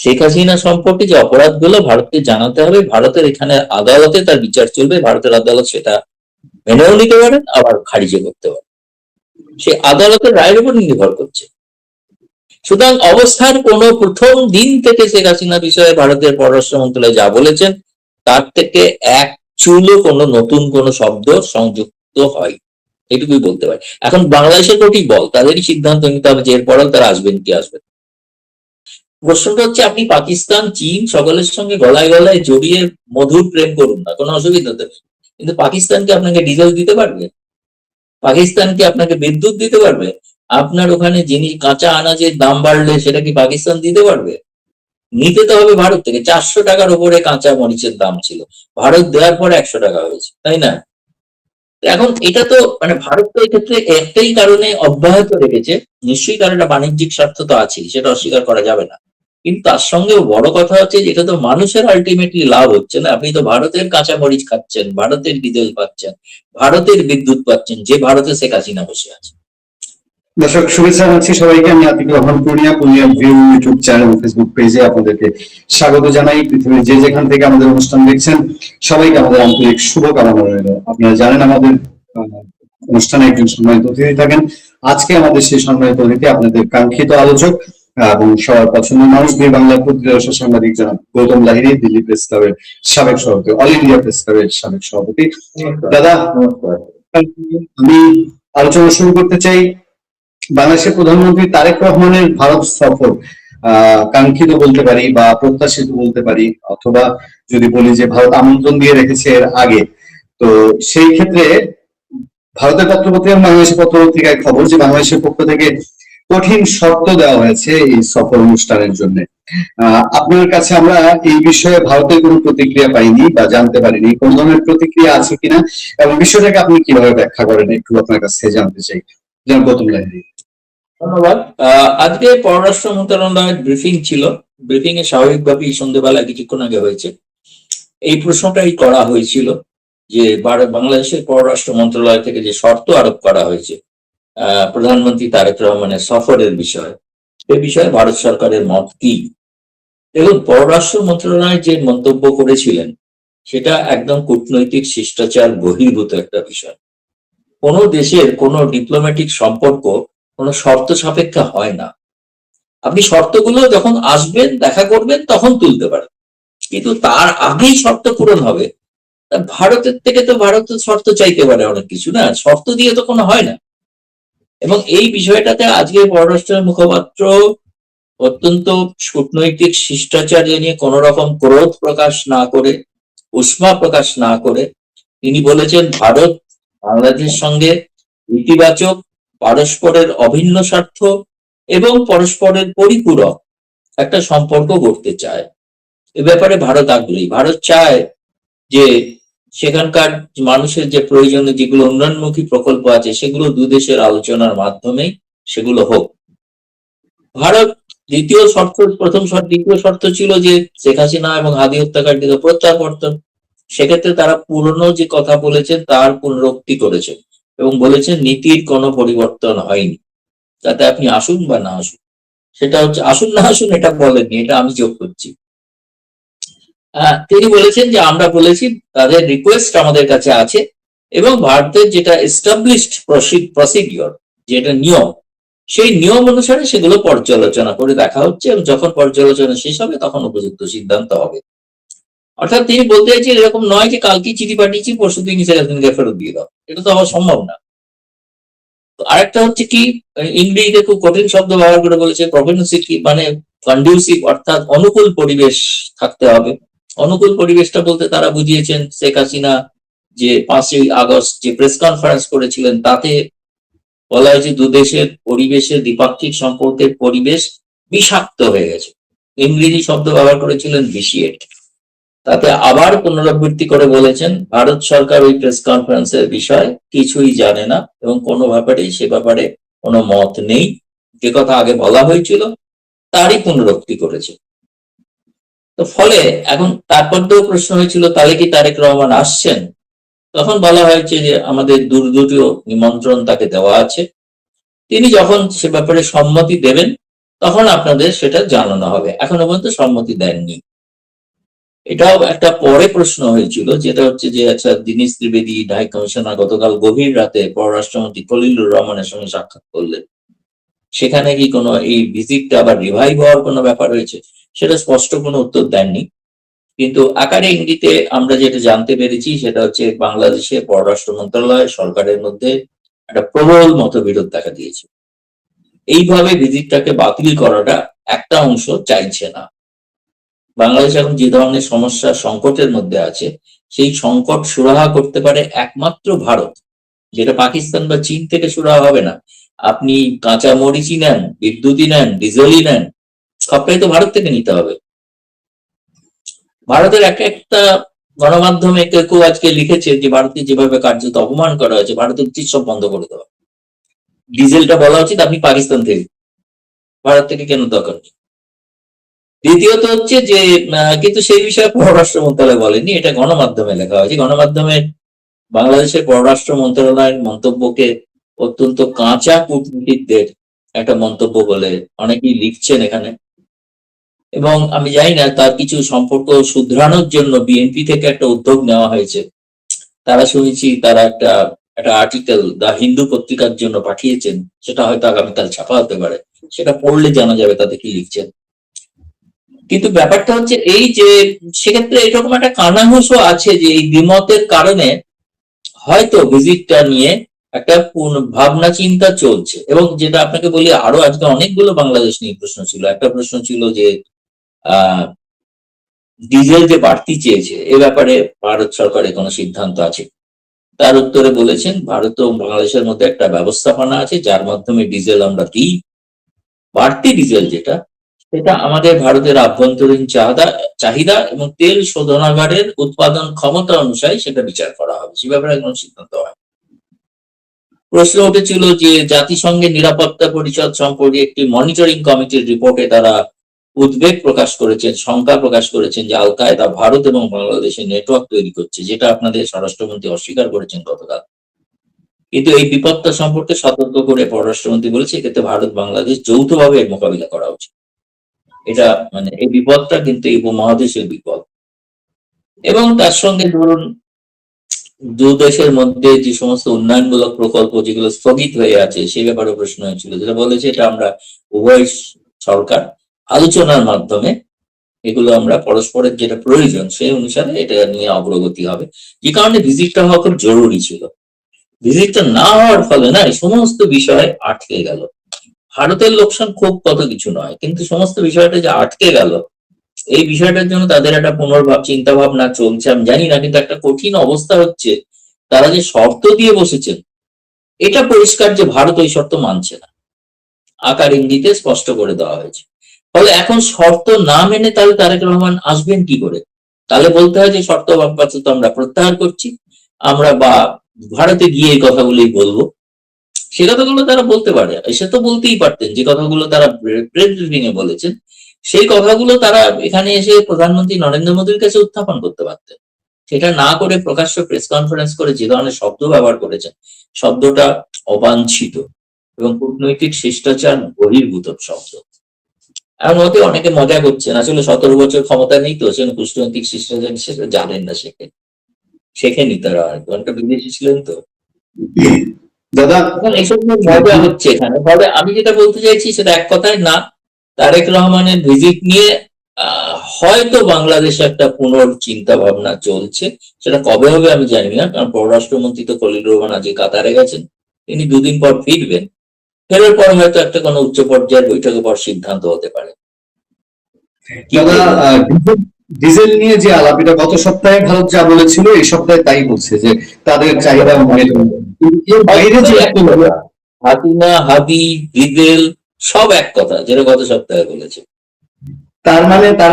শেখ হাসিনা সম্পর্কে যে অপরাধগুলো ভারতকে জানাতে হবে, ভারতের এখানে আদালতে তার বিচার চলবে, ভারতের আদালত সেটা মেনেও নিতে পারেন আবার খারিজও করতে পারেন, সে আদালতের রায়ের উপর নির্ভর করছে। সুতরাং অবস্থার কোনো প্রথম দিন থেকে শেখ হাসিনা বিষয়ে ভারতের পররাষ্ট্র মন্ত্রণালয় যা বলেছেন তার থেকে এক চুলও কোনো নতুন কোনো শব্দ সংযুক্ত হয়, এটুকুই বলতে পারি। এখন বাংলাদেশের প্রতি বল, তাদেরই সিদ্ধান্ত নিতে হবে যে এরপরেও তারা আসবেন কি আসবেন। প্রশ্নটা হচ্ছে আপনি পাকিস্তান, চীন সকলের সঙ্গে গলায় গলায় জড়িয়ে মধুর প্রেম করুন না, কোনো অসুবিধা নেই, কিন্তু পাকিস্তান কি আপনাকে ডিজেল দিতে পারবে? পাকিস্তান কি আপনাকে বিদ্যুৎ দিতে পারবে? আপনার ওখানে জিনিস কাঁচা আনাজের দাম বাড়লে সেটা কি পাকিস্তান দিতে পারবে? নিতে তো হবে ভারত থেকে। 400 টাকার উপরে কাঁচা মরিচের দাম ছিল, ভারত দেওয়ার পরে 100 টাকা হয়েছে, তাই না? এখন এটা তো মানে ভারত তো এক্ষেত্রে একটাই কারণে অব্যাহত রেখেছে, নিশ্চয়ই কারণ একটা বাণিজ্যিক স্বার্থ তো আছেই, সেটা অস্বীকার করা যাবে না, কিন্তু তার সঙ্গে বড় কথা হচ্ছে যে এটা তো মানুষের আলটিমেটলি লাভ হচ্ছে না। আপনি তো ভারতের কাঁচা মরিচ খাচ্ছেন, ভারতের ডিজেল পাচ্ছেন, ভারতের বিদ্যুৎ পাচ্ছেন, যে ভারতে শেখ হাসিনা বসে আছে। দর্শক শুভেচ্ছা জানাচ্ছি সবাইকে। আমি Atikur Rahman Purnia view YouTube channel এবং ফেসবুক পেজে আপনাদেরকে স্বাগত জানাই। পৃথিবীর যে যেখান থেকে আমাদের অনুষ্ঠান দেখছেন সবাইকে আমাদের আন্তরিক শুভকামনা রইল। আপনারা জানেন আমাদের অনুষ্ঠানে একজন সম্মানিত অতিথি থাকেন। আজকে আমাদের সেই সম্মানিত অতিথি আপনাদের কাঙ্ক্ষিত আলোচক এবং সবার পছন্দের মানুষ, বীর বাংলা পত্রিকা সাংবাদিক জনাব গৌতম লাহিড়ী, দিল্লি প্রেস ক্লাবের সাবেক সভাপতি, অল ইন্ডিয়া প্রেস ক্লাবের সাবেক সভাপতি। দাদা, আমি আলোচনা শুরু করতে চাই। বাংলাদেশের প্রধানমন্ত্রী তারেক রহমানের ভারত সফর কাঙ্ক্ষিত বলতে পারি বা প্রত্যাশিত বলতে পারি, অথবা যদি বলি যে ভারত আমন্ত্রণ দিয়ে রেখেছে এর আগে। তো সেই ক্ষেত্রে ভারতের পত্রপত্রিকা, বাংলাদেশের পত্রপত্রিকায় খবর যে বাংলাদেশের পক্ষ থেকে কঠিন শর্ত দেওয়া হয়েছে এই সফর অনুষ্ঠানের জন্য। আপনার কাছে আমরা এই বিষয়ে ভারতের কোনো প্রতিক্রিয়া পাইনি বা জানতে পারিনি, কোন ধরনের প্রতিক্রিয়া আছে কিনা এবং বিষয়টাকে আপনি কিভাবে ব্যাখ্যা করেন একটু আপনার কাছ থেকে জানতে চাই। জনাব গৌতম লাহিড়ী। ধন্যবাদ। আজকে পররাষ্ট্র মন্ত্রণালয়ের ব্রিফিং ছিল, ব্রিফিং এ স্বাভাবিকভাবেই সন্ধ্যেবেলা কিছুক্ষণ আগে হয়েছে, এই প্রশ্নটাই করা হয়েছিল যে বাংলাদেশের পররাষ্ট্র মন্ত্রণালয় থেকে যে শর্ত আরোপ করা হয়েছে প্রধানমন্ত্রী তারেক রহমানের সফরের বিষয়ে, সে বিষয়ে ভারত সরকারের মত কি। এবং পররাষ্ট্র মন্ত্রণালয় যে মন্তব্য করেছিলেন সেটা একদম কূটনৈতিক শিষ্টাচার বহির্ভূত একটা বিষয়। কোনো দেশের কোনো ডিপ্লোম্যাটিক সম্পর্ক কোনো শর্ত সাপেক্ষে হয় না। আপনি শর্তগুলো যখন আসবেন দেখা করবেন তখন তুলতে পারেন, কিন্তু তার আগেই শর্ত পূরণ হবে। ভারতের থেকে তো ভারত শর্ত চাইতে পারে অনেক কিছু, না শর্ত দিয়ে তো কোনো হয় না। এবং এই বিষয়টাতে আজকে পররাষ্ট্রের মুখপাত্র অত্যন্ত কূটনৈতিক শিষ্টাচার নিয়ে কোন রকম ক্রোধ প্রকাশ না করে, উষ্মা প্রকাশ না করে তিনি বলেছেন ভারত বাংলাদেশের সঙ্গে ইতিবাচক, পারস্পরের অভিন্ন স্বার্থ এবং পরস্পরের পরিপূরক একটা সম্পর্ক গড়তে চায়। এ ব্যাপারে ভারত আগ্রহী। ভারত চায় যে সেখানকার মানুষের যে প্রয়োজনীয় যেগুলো উন্নয়নমুখী প্রকল্প আছে সেগুলো দুদেশের আলোচনার মাধ্যমেই সেগুলো হোক। ভারত দ্বিতীয় শর্ত ছিল যে শেখ হাসিনা এবং হাদি হত্যাকারীকে প্রত্যাবর্তন। সেক্ষেত্রে তারা পুরনো যে কথা বলেছেন তার পুনরুক্তি করেছেন এবং বলেছেন নীতির কোনো পরিবর্তন হয়নি, যাতে আপনি আসুন বা না আসুন। সেটা হচ্ছে আসুন না আসুন এটা বলেননি, এটা আমি যোগ করছি। তিনি বলেছেন যে আমরা বলেছি তাদের রিকোয়েস্ট আমাদের কাছে আছে এবং ভারতের যেটা এস্টাবলিশড প্রসিডিওর, যেটা নিয়ম, সেই নিয়ম অনুসারে সেগুলো পর্যালোচনা করে দেখা হচ্ছে এবং যখন পর্যালোচনা শেষ হবে তখন উপযুক্ত সিদ্ধান্ত হবে। অর্থাৎ তিনি বলতে চাইছেন এরকম নয় যে কালকে চিঠি পাঠিয়েছি পরশু দিন ফেরত দিয়ে দাও, এটা তো হওয়া সম্ভব না। আরেকটা হচ্ছে কি, ইংরেজিতে খুব কঠিন শব্দ ব্যবহার করে বলেছে প্রভেন্সিভ, মানে কন্ডিউসিভ, অর্থাৎ অনুকূল পরিবেশ থাকতে হবে। অনুকূল পরিবেশটা বলতে তারা বুঝিয়েছেন শেখ হাসিনা যে 5ই আগস্ট যে প্রেস কনফারেন্স করেছিলেন তাতে বলা হয়েছে দুদেশের পরিবেশের দ্বিপাক্ষিক সম্পর্কের পরিবেশ বিষাক্ত হয়ে গেছে, ইংরেজি শব্দ ব্যবহার করেছিলেন ভিশিয়েট। তাতে আবার পুনরাবৃত্তি করে বলেছেন ভারত সরকার ওই প্রেস কনফারেন্সের বিষয়ে কিছুই জানে না এবং কোনো ব্যাপারে সে ব্যাপারে কোনো মত নেই, যে কথা আগে বলা হয়েছিল তারই পুনরুক্তি করেছে। তো ফলে এখন তারপরেও প্রশ্ন হয়েছিল তাহলে কি তারেক রহমান আসছেন, তখন বলা হয়েছে যে আমাদের দুটো নিমন্ত্রণ তাকে দেওয়া আছে, তিনি যখন সে ব্যাপারে সম্মতি দেবেন তখন আপনাদের সেটা জানানো হবে। এখনো পর্যন্ত সম্মতি দেননি। এটাও একটা পরে প্রশ্ন হয়েছিল, যেটা হচ্ছে যে আচ্ছা, দীনেশ ত্রিবেদী হাই কমিশনার গতকাল গভীর রাতে পররাষ্ট্রমন্ত্রী খলিলুর রহমানের সঙ্গে সাক্ষাৎ করলেন, সেখানে কি কোনো এই ভিজিটটা আবার রিভাইভ হওয়ার কোনো ব্যাপার হয়েছে, সেটা স্পষ্ট কোনো উত্তর দেননি। কিন্তু আকারে ইঙ্গিতে আমরা যেটা জানতে পেরেছি সেটা হচ্ছে বাংলাদেশের পররাষ্ট্র মন্ত্রণালয় সরকারের মধ্যে একটা প্রবল মতবিরোধ দেখা দিয়েছে। এইভাবে ভিজিটটাকে বাতিল করাটা একটা অংশ চাইছে না। বাংলাদেশ এখন যে ধরনের সমস্যা সংকটের মধ্যে আছে, সেই সংকট সুরাহা করতে পারে একমাত্র ভারত, যেটা পাকিস্তান বা চীন থেকে সুরাহা হবে না। আপনি কাঁচা মরিচই নেন, বিদ্যুৎই নেন, ডিজেলই নেন, সবটাই তো ভারত থেকে নিতে হবে। ভারতের এক একটা গণমাধ্যমে কেউ কেউ আজকে লিখেছে যে ভারতকে যেভাবে কার্যত অপমান করা হয়েছে, ভারতের উচিত সব বন্ধ করে দেওয়া। ডিজেলটা বলা উচিত আপনি পাকিস্তান থেকে, ভারত থেকে কেন দরকার নেই। দ্বিতীয়ত হচ্ছে যে কিন্তু সেই বিষয়ে পররাষ্ট্র মন্ত্রণালয় বলেনি, এটা গণমাধ্যমে লেখা হয়েছে। গণমাধ্যমে বাংলাদেশের পররাষ্ট্র মন্ত্রণালয়ের মন্তব্যকে অত্যন্ত কাঁচা কূটনীতিকদের একটা মন্তব্য বলে অনেকেই লিখছেন এখানে। এবং আমি জানি না, তার কিছু সম্পর্ক শুধরানোর জন্য বিএনপি থেকে একটা উদ্যোগ নেওয়া হয়েছে। তারা শুনেছি তারা একটা একটা আর্টিকেল দা হিন্দু পত্রিকার জন্য পাঠিয়েছেন, সেটা হয়তো আগামীকাল ছাপা হতে পারে, সেটা পড়লে জানা যাবে তাদের কি লিখছেন। কিন্তু ব্যাপারটা হচ্ছে এই যে সেক্ষেত্রে এরকম একটা কানাঘুষো আছে যে এই দ্বিমতের কারণে হয়তো ভিজিটটা নিয়ে একটা ভাবনা চিন্তা চলছে। এবং যেটা আপনাকে বলি, আরো আজকে অনেকগুলো বাংলাদেশ নিয়ে প্রশ্ন ছিল। একটা প্রশ্ন ছিল যে ডিজেল যে বাড়তি চেয়েছে এ ব্যাপারে ভারত সরকারের কোনো সিদ্ধান্ত আছে? তার উত্তরে বলেছেন ভারত ও বাংলাদেশের মধ্যে একটা ব্যবস্থাপনা আছে যার মাধ্যমে ডিজেল আমরা দিই। বাড়তি ডিজেল যেটা, সেটা আমাদের ভারতের আভ্যন্তরীণ চাহিদা এবং তেল শোধনাগারের উৎপাদন ক্ষমতা অনুসারে সেটা বিচার করা হবে, সে ব্যাপারে কোনো সিদ্ধান্ত হয়। প্রশ্ন উঠেছিল যে জাতিসংঘের নিরাপত্তা পরিষদ সম্পর্কে একটি মনিটরিং কমিটির রিপোর্টে তারা উদ্বেগ প্রকাশ করেছেন, শঙ্কা প্রকাশ করেছেন যে আল কায়দা ভারত এবং বাংলাদেশে নেটওয়ার্ক তৈরি করছে, যেটা আপনাদের স্বরাষ্ট্রমন্ত্রী অস্বীকার করেছেন গতকাল। কিন্তু এই বিপদটা সম্পর্কে সতর্ক করে পররাষ্ট্রমন্ত্রী বলেছে এক্ষেত্রে ভারত বাংলাদেশ যৌথভাবে এর মোকাবিলা করা উচিত। এটা মানে এই বিপদটা কিন্তু এই উপমহাদেশের বিপদ। এবং তার সঙ্গে ধরুন দু দেশের মধ্যে যে সমস্ত উন্নয়নমূলক প্রকল্প যেগুলো স্থগিত হয়ে আছে সে ব্যাপারে প্রশ্ন হয়েছিল, যেটা বলেছে এটা আমরা উভয় সরকার আলোচনার মাধ্যমে এগুলো আমরা পরস্পরের যেটা প্রয়োজন সেই অনুসারে এটা নিয়ে অগ্রগতি হবে। যে কারণে ভিজিটটা হওয়া খুব জরুরি ছিল। ভিজিটটা না হওয়ার ফলে না এই সমস্ত বিষয় আটকে গেল। ভারতের লোকসান খুব কত কিছু নয়, কিন্তু সমস্ত বিষয়টা যে আটকে গেল, এই বিষয়টার জন্য তাদের একটা চিন্তা ভাবনা চলছে আমি জানি না। কিন্তু একটা কঠিন অবস্থা হচ্ছে, তারা যে শর্ত দিয়ে বসেছেন এটা পরিষ্কার যে ভারত ওই শর্ত মানছে না, আকার ইঙ্গিতে স্পষ্ট করে দেওয়া হয়েছে। ফলে এখন শর্ত না মেনে তাহলে তারেক রহমান আসবেন কি করে? তাহলে বলতে হয় যে শর্ত আপাতত আমরা প্রত্যাহার করছি, আমরা বা ভারতে গিয়ে এই কথাগুলোই বলবো। সে কথাগুলো তারা বলতে পারে, সে তো বলতেই পারতেন। যে কথাগুলো তারা প্রেস ব্রিফিং এ বলেছেন সেই কথাগুলো তারা এখানে এসে প্রধানমন্ত্রী নরেন্দ্র মোদীর কাছে উত্থাপন করতে পারতেন। সেটা না করে প্রকাশ্য প্রেস কনফারেন্স করে যে ধরনের শব্দ ব্যবহার করেছেন, শব্দটা অবাঞ্ছিত এবং কূটনৈতিক শিষ্টাচার বহির্ভূত শব্দ। এমন মতে অনেকে মজা করছেন, আসলে 17 বছর ক্ষমতা নেই তো সেখানে কূটনৈতিক শিষ্টাচার সেটা জানেন না, শেখেনি তারা, অনেকটা বিদেশি ছিলেন তো। দাদা এইসব মজা হচ্ছে এখানে। তবে আমি যেটা বলতে চাইছি সেটা এক কথায় না, তারেক রহমানের ভিজিট নিয়ে হয়তো বাংলাদেশে একটা পুনর্চিন্তা ভাবনা চলছে। সেটা কবে হবে আমি জানি না, কারণ পররাষ্ট্রমন্ত্রী তো খলিলুর রহমান আজকে কাতারে গেছেন, তিনি দুদিন পর ফিরবেন। ফেরার পর হয়তো একটা কোনো উচ্চ পর্যায়ের বৈঠকের পর সিদ্ধান্ত হতে পারে। দাদা ডিজেল নিয়ে যে আলাপ, এটা গত সপ্তাহে ভারত যা বলেছিল এই সপ্তাহে তাই বলছে যে তাদের চাহিদা এর বাইরে যে হাসিনা, হাদি, ডিজেল সব এক কথা, যেটা গত সপ্তাহে বলেছে। তার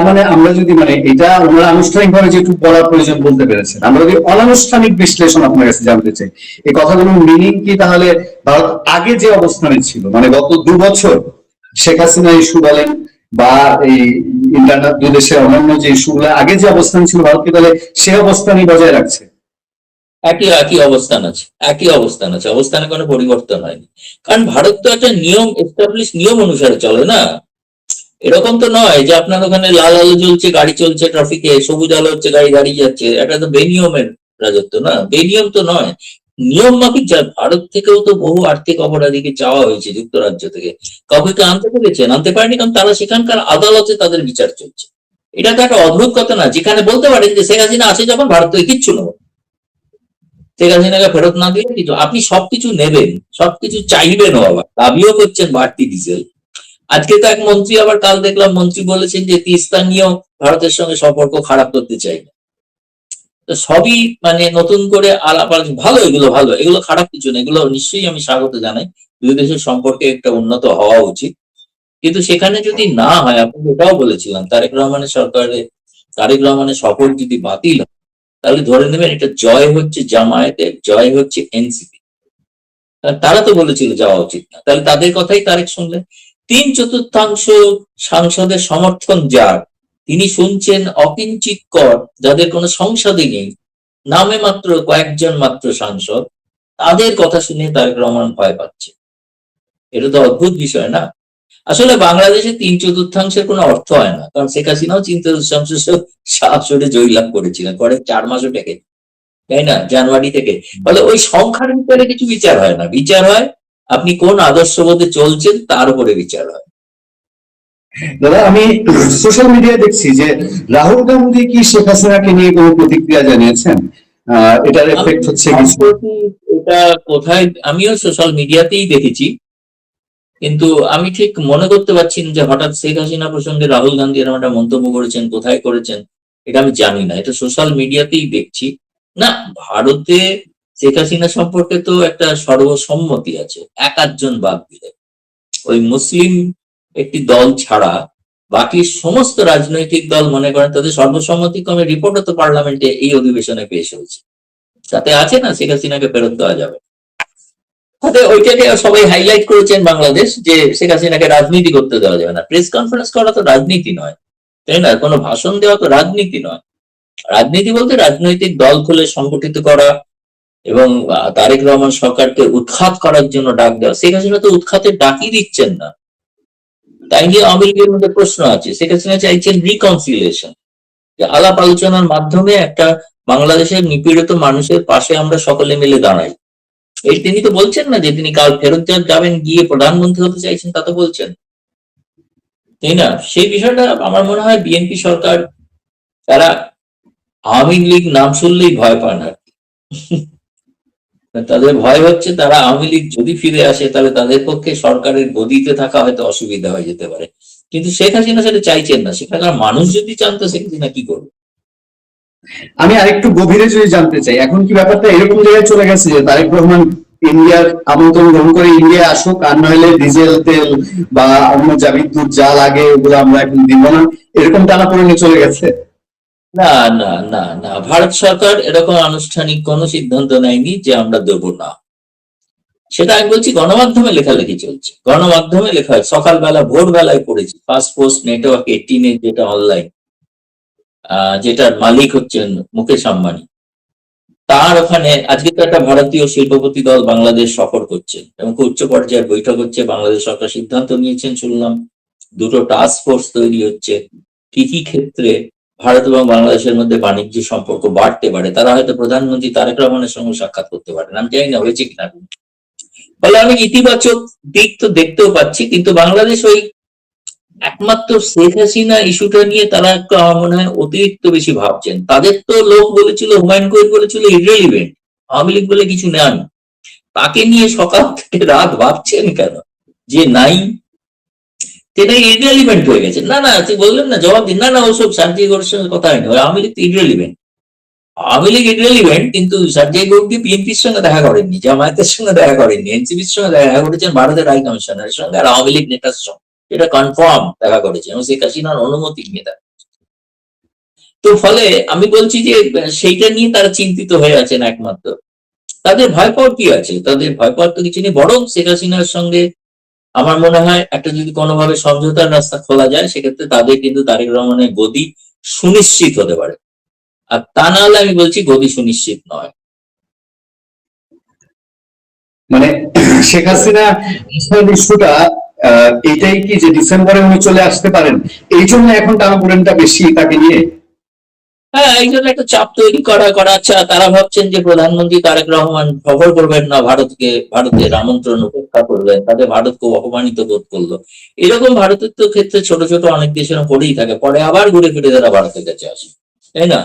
মানে আমরা যদি মানে এটা ওনারা আনুষ্ঠানিক ভাবে যেটুকু বলার প্রয়োজন বলতে পেরেছেন, আমরা যদি অনানুষ্ঠানিক বিশ্লেষণ আপনার কাছে জানতে চাই, এই কথাগুলোর মিনিং কি? তাহলে ভারত আগে যে অবস্থানে ছিল, মানে গত 2 বছর শেখ হাসিনা ইস্যু বলেন বা এই ইন্টারনেট দুই দেশের অন্যান্য যে ইস্যুগুলো আগে যে অবস্থান ছিল, ভারত কি তাহলে সে অবস্থানই বজায় রাখছে? একই অবস্থান আছে, অবস্থানে কোনো পরিবর্তন হয়নি। কারণ ভারত তো একটা নিয়ম এস্টাবলিশ নিয়ম অনুসারে চলে না। এরকম তো নয় যে আপনার ওখানে লাল আলো জ্বলছে, গাড়ি চলছে ট্রাফিকে, সবুজ আলো হচ্ছে, গাড়ি দাঁড়িয়ে যাচ্ছে। এটা তো বেনিয়মের রাজত্ব না, বেনিয়ম তো নয়। নিয়ম মাফিক যা, ভারত থেকেও তো বহু আর্থিক অপরাধীকে চাওয়া হয়েছে যুক্তরাজ্য থেকে, কাউকে তো আনতে পেরেছেন, আনতে পারেনি, কারণ তারা সেখানকার আদালতে তাদের বিচার চলছে। এটা তো একটা অদ্ভুত কথা না, যেখানে বলতে পারেন যে শেখ হাসিনা আছে যখন ভারত থেকে কিচ্ছু নেব, শেখ হাসিনাকে ফেরত না দিলে কিছু, আপনি সবকিছু নেবেন, সবকিছু চাইবেনও, আবার দাবিও করছেন বাড়তি ডিজেল। আজকে তো এক মন্ত্রী, আবার কাল দেখলাম মন্ত্রী বলেছেন যে তিস্তা নিয়েও ভারতের সঙ্গে সম্পর্ক খারাপ করতে চাই না। তো সবই মানে নতুন করে আলাপ আলোচনা, ভালো, এগুলো ভালো, এগুলো খারাপ কিছু না, এগুলো নিশ্চয়ই আমি স্বাগত জানাই। দুই দেশের সম্পর্কে একটা উন্নত হওয়া উচিত। কিন্তু সেখানে যদি না হয়, আপনি এটাও বলেছিলাম তারেক রহমানের সফর যদি বাতিল হয়, তাহলে ধরে নেবেন এটা জয় হচ্ছে জামায়াতের, জয় হচ্ছে এনসিপি। তারা তো বলেছিল যাওয়া উচিত না, তাহলে তাদের কথাই তারেক শুনলেন। 3/4 সাংসদের সমর্থন যার, তিনি শুনছেন অকিঞ্চিত কর, যাদের কোনো সংসদে নেই, নামে মাত্র কয়েকজন মাত্র সাংসদ, তাদের কথা শুনে তারেক রহমান ভয় পাচ্ছে। এটা তো অদ্ভুত বিষয় না? আসলে বাংলাদেশে 3/4 কোনো অর্থ হয় না, কারণ শেখ হাসিনাও 3/4 আসরে জয়লাভ করেছিলেন, পরে 4 মাসও টেকে, তাই না, জানুয়ারি থেকে। ফলে ওই সংখ্যার ভিতরে কিছু বিচার হয় না, বিচার হয় আপনি কোন আদর্শবোধে চলছেন তার উপরে বিচার হয়। দাদা, আমি সোশ্যাল মিডিয়ায় দেখছি যে রাহুল গান্ধী কি শেখ হাসিনাকে নিয়ে কোনো প্রতিক্রিয়া জানিয়েছেন? এটার আমি এফেক্ট হচ্ছে কিছু? সম্প্রতি এটা কোথায়, আমিও সোশ্যাল মিডিয়াতেই দেখেছি, কিন্তু আমি ঠিক মনে করতে পারছি না যে হঠাৎ শেখ হাসিনা প্রসঙ্গে রাহুল গান্ধী এরকম একটা মন্তব্য করেছেন, কোথায় করেছেন এটা আমি জানি না, এটা সোশ্যাল মিডিয়াতেই দেখছি। না, ভারতে শেখ হাসিনা সম্পর্কে তো একটা সর্বসম্মতি আছে, এক আধজন বাদ দিলে, ওই মুসলিম একটি দল ছাড়া বাকি সমস্ত রাজনৈতিক দল মনে করেন তাদের সর্বসম্মতিক্রমে রিপোর্টও তো পার্লামেন্টে এই অধিবেশনে পেশ হয়েছে, তাতে আছে না শেখ হাসিনাকে ফেরত দেওয়া যাবে। তাতে ওইটাকে সবাই হাইলাইট করেছেন বাংলাদেশ, যে শেখ হাসিনাকে রাজনীতি করতে দেওয়া যাবে না। প্রেস কনফারেন্স করা তো রাজনীতি নয়, তাই না, কোনো ভাষণ দেওয়া তো রাজনীতি নয়। রাজনীতি বলতে রাজনৈতিক দল খুলে সংগঠিত করা এবং তারেক রহমান সরকারকে উৎখাত করার জন্য ডাক দেওয়া। শেখ হাসিনা তো উৎখাতের ডাকই দিচ্ছেন না, তাই নিয়ে আওয়ামী লীগের মধ্যে প্রশ্ন আছে। শেখ হাসিনা চাইছেন রিকনসিলিয়েশন, আলাপ আলোচনার মাধ্যমে একটা বাংলাদেশের নিপীড়িত মানুষের পাশে আমরা সকলে মিলে দাঁড়াই। এই তিনি তো বলছেন না যে তিনি কাল ফেরত যাবেন, গিয়ে প্রধানমন্ত্রী হতে চাইছেন, তা তো বলছেন, তাই না? সেই বিষয়টা আমার মনে হয় বিএনপি সরকার, তারা আওয়ামী লীগ নাম শুনলেই ভয় পান আর কি। তাদের ভয় হচ্ছে তারা আওয়ামী লীগ যদি ফিরে আসে তাহলে তাদের পক্ষে সরকারের গদিতে থাকা হয়তো অসুবিধা হয়ে যেতে পারে। কিন্তু শেখ হাসিনা সেটা চাইছেন না, সেখানকার মানুষ যদি চান তো শেখ হাসিনা কি করবে? আমি আরেকটু গভীরে যদি জানতে চাই, এখন কি ব্যাপারটা এরকম জায়গায় চলে গেছে যে তারেক রহমান ইন্ডিয়ার আমন্ত্রণ গ্রহণ করে ইন্ডিয়া আসুক, আর নইলে ডিজেল তেল বা অন্য যা বিদ্যুৎ যা লাগে ওগুলো আমরা এখন দিব না, এরকম টানাপোড়েনে চলে গেছে? না, না, না, না, ভারত সরকার এরকম আনুষ্ঠানিক কোনো সিদ্ধান্ত নেয়নি যে আমরা দেবো না। সেটা আমি বলছি, গণমাধ্যমে লেখালেখি চলছে, গণমাধ্যমে লেখা হয়, সকালবেলা ভোরবেলায় পড়েছি, ফার্স্ট পোস্ট নেটওয়ার্ক 18 যেটা অনলাইন, যেটার মালিক হচ্ছেন মুকেশ আম্বানি, তার ওখানে আজকে তো একটা ভারতীয় শিল্পপতি দল বাংলাদেশ সফর করছে এবং উচ্চ পর্যায়ের বৈঠক হচ্ছে। বাংলাদেশ সরকার সিদ্ধান্ত নিয়েছেন শুনলাম, 2টো টাস্ক ফোর্স তৈরি হচ্ছে, কি কি ক্ষেত্রে ভারত এবং বাংলাদেশের মধ্যে বাণিজ্য সম্পর্ক বাড়তে পারে। তারা হয়তো প্রধানমন্ত্রী তারেক রহমানের সঙ্গে সাক্ষাৎ করতে পারেন, আমি জানি না হয়েছে কিনা। ফলে আমি ইতিবাচক দিক তো দেখতেও পাচ্ছি, কিন্তু বাংলাদেশ ওই একমাত্র শেখ হাসিনা ইস্যুটা নিয়ে তারা একটু আমার মনে হয় অতিরিক্ত বেশি ভাবছেন। তাদের তো লোক বলেছিল, হুমায়ুন কবির বলেছিল ইররেলিভেন্ট, আওয়ামী লীগ বলে কিছু নেন, তাকে নিয়ে সকাল থেকে রাত ভাবছেন কেন যে নাই, সেটা ইররেলিভেন্ট হয়ে গেছে। না, না, তুই বললেন না, জবাব দিন, না, না, ওসব সার্জিও গৌড়ের সঙ্গে কথা হয়নি, আওয়ামী লীগ তো ইররেলিভেন্ট। আওয়ামী লীগ ইররেলিভেন্ট, কিন্তু সার্জিও গৌড় বিএনপির সঙ্গে দেখা করেননি, জামায়াতের সঙ্গে দেখা করেননি, এনসিপির সঙ্গে দেখা করেছেন ভারতের হাই কমিশনারের সঙ্গে আর আওয়ামী লীগ নেতার সঙ্গে, এটা কনফার্ম দেখা করেছে এবং শেখ হাসিনার অনুমতি নিয়ে দেখা। তো ফলে আমি বলছি যে সেইটা নিয়ে তারা চিন্তিত হয়ে আছেন একমাত্র। তাদের ভয় পাওয়ার কি আছে? তাদের ভয় পাওয়ার তো কিছু নেই, বরং শেখ হাসিনার সঙ্গে আমার মনে হয় একটা যদি কোনোভাবে সমঝোতার রাস্তা খোলা যায়, সেক্ষেত্রে তাদের কিন্তু তারেক রহমানের গদি সুনিশ্চিত হতে পারে। আর তা না হলে আমি বলছি গদি সুনিশ্চিত নয়। মানে শেখ হাসিনা ইস্যুটা এটাই কি যে ডিসেম্বরে উনি চলে আসতে পারেন, এই জন্য এখন টানাপোড়েনটা বেশি তাকে নিয়ে? হ্যাঁ, এই জন্য একটা চাপ তৈরি করা আচ্ছা, তারা ভাবছেন যে প্রধানমন্ত্রী তারেক রহমান সফর করবেন না ভারতকে, ভারতের আমন্ত্রণ উপেক্ষা করবেন, তাদের ভারত খুব অপমানিত বোধ করলো। এরকম ভারতের তো ক্ষেত্রে ছোট ছোট অনেক দেশের করেই থাকে, পরে আবার ঘুরে ফিরে তারা ভারতের কাছে আসে, তাই না?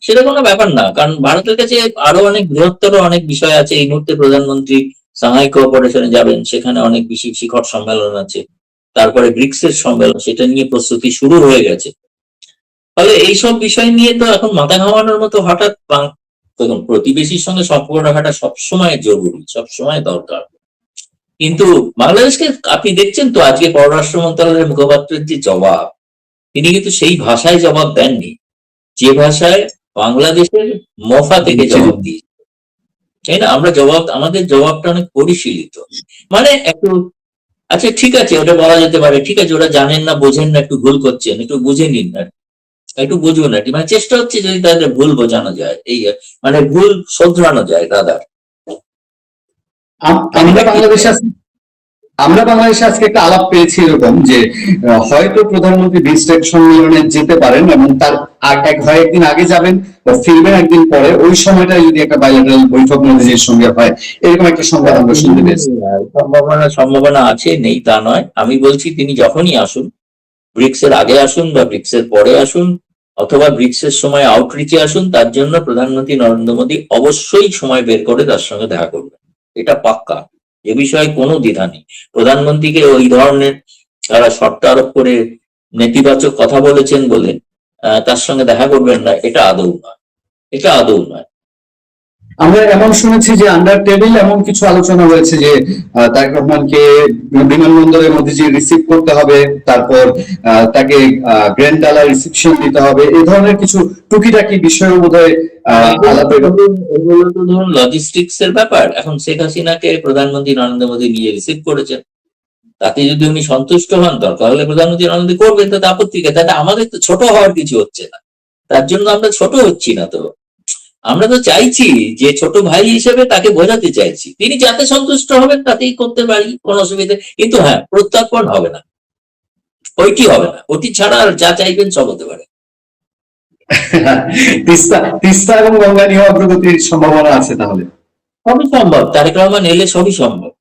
সেটা কোনো ব্যাপার না, কারণ ভারতের কাছে আরো অনেক বৃহত্তর অনেক বিষয় আছে। এই মুহূর্তে প্রধানমন্ত্রী সাংহাই কোঅপারেশনে যাবেন, সেখানে অনেক বেশি শিখর সম্মেলন আছে। তারপরে ব্রিক্স এর সম্মেলন, সেটা নিয়ে প্রস্তুতি শুরু হয়ে গেছে। ফলে এইসব বিষয় নিয়ে তো এখন মাথা ঘামানোর মতো হঠাৎ দেখুন, প্রতিবেশীর সঙ্গে সম্পর্ক রাখাটা সবসময় জরুরি, সবসময় দরকার। কিন্তু বাংলাদেশকে আপনি দেখছেন তো আজকে পররাষ্ট্র মন্ত্রণালয়ের মুখপাত্রের যে জবাব, তিনি কিন্তু সেই ভাষায় জবাব দেননি যে ভাষায় বাংলাদেশের মফা থেকে জবাব দিয়েছে, তাই না? আমাদের জবাবটা অনেক পরিশীলিত, মানে একটু আচ্ছা ঠিক আছে, ওটা বলা যেতে পারে, ঠিক আছে ওরা জানেন না বোঝেন না, একটু ভুল করছেন, একটু বুঝে নিন না, একটু বুঝুন আর কি, মানে চেষ্টা হচ্ছে যদি তাদের ভুল বোঝানো যায়, এই মানে ভুল শোধরানো যায় দাদা। আমরা বাংলাদেশে আজকে একটা আলাপ পেয়েছি এরকম যে হয়তো প্রধানমন্ত্রী বিমস্টেক সম্মেলনে যেতে পারেন এবং তার হয় একদিন আগে যাবেন বা ফিরবেন একদিন পরে, ওই সময়টা যদি একটা বাইলেটারাল বৈঠক মোদিজির সঙ্গে হয়, এরকম একটা সংবাদ আমরা শুনতে পেয়েছি। সম্ভাবনা আছে, নেই তা নয়। আমি বলছি তিনি যখনই আসুন, ব্রিক্স এর আগে আসুন বা ব্রিক্স এর পরে আসুন, অথবা ব্রিক্স এর সময় আউটরিচে আসুন, তার জন্য প্রধানমন্ত্রী নরেন্দ্র মোদী অবশ্যই সময় বের করে তার সঙ্গে দেখা করবেন, এটা পাক্কা, এ বিষয়ে কোনো দ্বিধা নেই। প্রধানমন্ত্রীকে ওই ধরনের তারা শর্ত আরোপ করে নেতিবাচক কথা বলেছেন বলে তার সঙ্গে দেখা করবেন না, এটা আদৌ নয়, এটা আদৌ নয়। আমরা এমন শুনেছি যে আন্ডার টেবিল এমন কিছু আলোচনা হয়েছে যে তারেক রহমানকে বিমানবন্দরের মধ্যে যে রিসিভ করতে হবে, তারপর তাকে গ্র্যান্ড ডালা রিসিপশন দিতে হবে, এই ধরনের কিছু টুকিটাকি বিষয়ও বোধহয় এগুলো তো ধরুন লজিস্টিক্স এর ব্যাপার। এখন শেখ হাসিনাকে প্রধানমন্ত্রী নরেন্দ্র মোদী নিজে রিসিভ করেছেন, তাতে যদি উনি সন্তুষ্ট হন দরকার হলে প্রধানমন্ত্রী নরেন্দ্র মোদী করবেন, তাতে আপত্তি কে? তাতে আমাদের তো ছোট হওয়ার কিছু হচ্ছে না, তার জন্য আমরা ছোট হচ্ছি না তো। আমরা তো চাইছি যে ছোট ভাই হিসেবে তাকে বোঝাতে চাইছি, তিনি যাতে সন্তুষ্ট হবেন তাতেই করতে পারি, কোনো অসুবিধা। কিন্তু হ্যাঁ, প্রত্যার্পণ হবে না, ওইটি হবে না, ওটি ছাড়া আর যা চাইবেন সব হতে পারে। তিস্তা এবং গঙ্গা নিয়ে অগ্রগতির সম্ভাবনা আছে তাহলে? সবই সম্ভব, তারেক রহমান এলে সবই সম্ভব,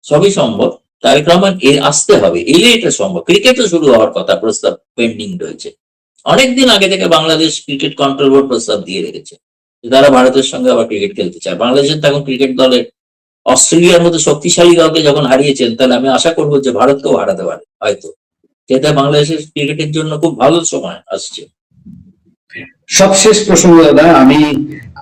সবই সম্ভব। তারেক রহমান আসতে হবে, এলে এটা সম্ভব। ক্রিকেটও শুরু হওয়ার কথা, প্রস্তাব পেন্ডিং রয়েছে অনেকদিন আগে থেকে। বাংলাদেশ ক্রিকেট কন্ট্রোল বোর্ড প্রস্তাব দিয়ে রেখেছে যে তারা ভারতের সঙ্গে আবার ক্রিকেট খেলতে চায়। বাংলাদেশের তখন ক্রিকেট দলের অস্ট্রেলিয়ার মতো শক্তিশালী দলকে যখন হারিয়েছেন, তাহলে আমি আশা করবো যে ভারতকেও হারাতে পারে হয়তো। সেটা বাংলাদেশের ক্রিকেটের জন্য খুব ভালো সময় আসছে। সবশেষ প্রসঙ্গ দাদা, আমি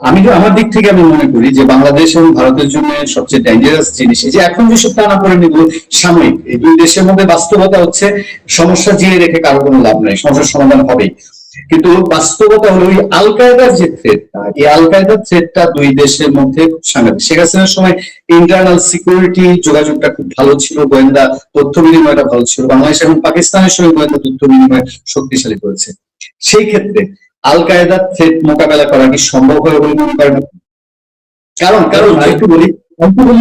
আমি তো আমার দিক থেকে আমি মনে করি যে বাংলাদেশ এবং ভারতের জন্য সবচেয়ে ডেঞ্জারাস জিনিস যে এখন যেসব টানাপোড়েন এগুলো সাময়িক, এই দুই দেশের মধ্যে বাস্তবতা হচ্ছে সমস্যা জিয়ে রেখে কারো কোনো লাভ নাই, সমস্যার সমাধান হবেই। কিন্তু বাস্তবতা হলো ওই আল কায়দার যে থ্রেটটা, এই আল কায়দার থ্রেটটা দুই দেশের মধ্যে সাংঘাতিক। শেখ হাসিনার সময় ইন্টারনাল সিকিউরিটি যোগাযোগটা খুব ভালো ছিল, গোয়েন্দা তথ্য বিনিময়টা ভালো ছিল। বাংলাদেশ এবং পাকিস্তানের সঙ্গে গোয়েন্দা তথ্য বিনিময় শক্তিশালী করেছে। সেই ক্ষেত্রে আল কায়দার থ্রেট মোকাবেলা করা কি সম্ভব হয় বলে মনে করেন? কারণ কারণ আরেকটু বলি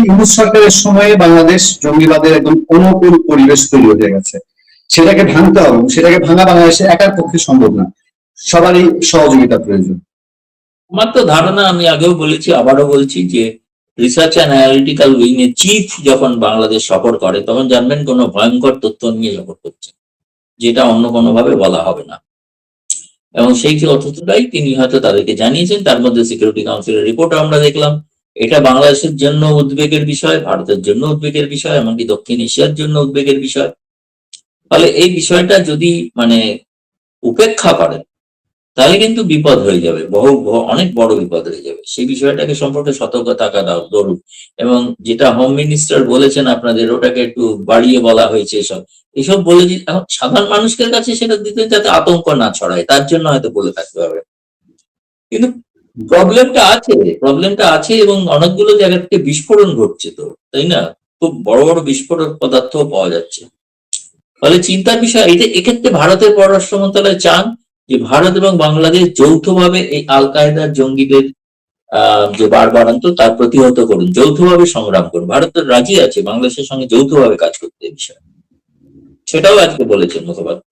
ইউনূস সরকারের সময়ে বাংলাদেশ জঙ্গিবাদের একদম অনুকূল পরিবেশ তৈরি হয়ে গেছে, সেটাকে ভাঙতে হবে। সেটাকে ভাঙা বাংলাদেশের একার পক্ষে সম্ভব না, সবারই সহযোগিতা প্রয়োজন। আমার তো ধারণা, আমি আগেও বলেছি আবারও বলছি, যে রিসার্চ অ্যান্ড অ্যানালিটিক্যাল উইং এর চিফ যখন বাংলাদেশ সফর করে, তখন জানবেন কোনো ভয়ঙ্কর তথ্য নিয়ে সফর করছে, যেটা অন্য কোনোভাবে বলা হবে না। এবং সেই তথ্যটাই তিনি হয়তো তাদেরকে জানিয়েছেন। তার মধ্যে সিকিউরিটি কাউন্সিলের রিপোর্ট আমরা দেখলাম। এটা বাংলাদেশের জন্য উদ্বেগের বিষয়, ভারতের জন্য উদ্বেগের বিষয়, এমনকি দক্ষিণ এশিয়ার জন্য উদ্বেগের বিষয়। ফলে এই বিষয়টা যদি মানে উপেক্ষা করেন, তাহলে কিন্তু বিপদ হয়ে যাবে, অনেক বড় বিপদ হয়ে যাবে। সেই বিষয়টাকে সম্পর্কে সতর্ক থাকা জরুরি। এবং যেটা হোম মিনিস্টার বলেছেন আপনাদের, ওটাকে একটু বাড়িয়ে বলা হয়েছে। এসব বলে এখন সাধারণ মানুষের কাছে সেটা দিতে যাতে আতঙ্ক না ছড়ায়, তার জন্য হয়তো বলে থাকতে হবে। কিন্তু প্রবলেমটা আছে এবং অনেকগুলো জায়গা থেকে বিস্ফোরণ ঘটছে তো, তাই না? খুব বড় বড় বিস্ফোরক পদার্থ পাওয়া যাচ্ছে। ফলে চিন্তার বিষয়, এক্ষেত্রে ভারতের পররাষ্ট্র মন্ত্রণালয় চান যে ভারত এবং বাংলাদেশ যৌথভাবে এই আল কায়দার জঙ্গিদের যে বাড়বাড়ন্ত তার প্রতিহত করুন, যৌথভাবে সংগ্রাম করুন। ভারত রাজি আছে বাংলাদেশের সঙ্গে যৌথভাবে কাজ করতে এই বিষয়ে। সেটাও আজকে বলেছেন মুখপাত্র।